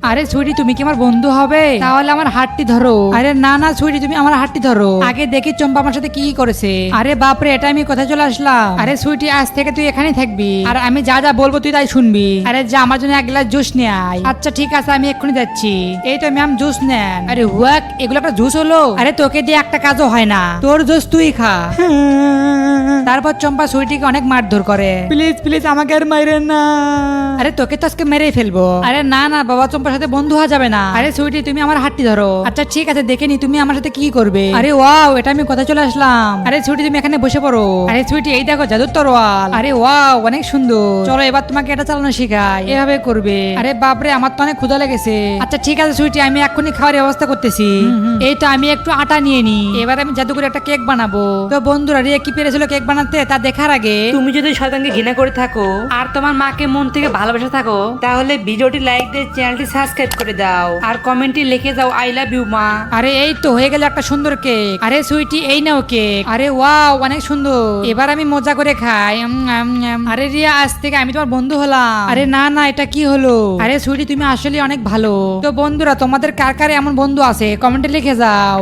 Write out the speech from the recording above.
আরে সুইটি তুমি কি আমার বন্ধু হবে? তাহলে আমার হাতটি ধরো। আরে না না সুইটি তুমি আমার হাতটি ধরো। আগে দেখি চম্পা আমার সাথে কি করেছে। আরে বাপরে এটা আমি কোথায় চলে আসলাম। আরে সুইটি আজ থেকে তুই এখানেই থাকবি আর আমি যা যা বলবো তুই তাই শুনবি। আরে যা আমার জন্য এক গ্লাস জুস নিয়ে আয়। আচ্ছা ঠিক আছে আমি এক্ষুনি যাচ্ছি। এই তো ম্যাম জুস নেন। আরে হুয়াক এগুলো একটা জুস হলো? আরে তোকে দিয়ে একটা কাজও হয় না, তোর জুস তুই খা। তারপর চম্পা সুইটিকে অনেক মারধর করে। প্লিজ প্লিজ আমাকে আর মাইরেন না। আরে তোকে তো আজকে মেরেই ফেলবো। আরে না না বাবা চম্পার সাথে বন্ধু হওয়া যাবে না। আরে সুইটি তুমি আমার হাতটি ধরো। আচ্ছা ঠিক আছে দেখে নি তুমি আমার সাথে কি করবে। আরে ওয়াও এটা আমি কোথায় চলে আসলাম। আরে সুইটি তুমি এখানে বসে পড়ো। আরে সুইটি এই দেখো জাদুর তরোয়াল। আরে ওয়াও অনেক সুন্দর। চলো এবার তোমাকে এটা চালানো শেখাই, এভাবে করবে। আরে বাপরে আমার তো অনেক ক্ষুধা লেগেছে। আচ্ছা ঠিক আছে সুইটি আমি এক্ষুনি খাওয়ার ব্যবস্থা করতেছি। এই তো আমি একটু আটা নিয়ে নি। এবার আমি জাদু করে একটা কেক বানাবো। তো বন্ধুরা রিয়া কি পেরেছিল কেক বানাতে তা দেখার আগে তুমি যদি শয়তানকে ঘৃণা করে থাকো আর তোমার মাকে মন থেকে ভালোবাসা থাকো তাহলে ভিডিওটি লাইক দিয়ে চ্যানেলটি সাবস্ক্রাইব করে দাও আর কমেন্টে লিখে দাও আই লাভ ইউ মা। আরে এই তো হয়ে গেল একটা সুন্দর কেক। আরে সুইটি এই নাও কেক। আরে ওয়াও অনেক সুন্দর। এবার আমি মজা করে খাই। আরে রিয়া আজ থেকে আমি তোমার বন্ধু হলাম। আরে না না এটা কি হলো। আরে সুইটি তুমি আসলে অনেক ভালো। তো বন্ধুরা তোমাদের কার কার এমন বন্ধু আছে কমেন্টে লিখে যাও।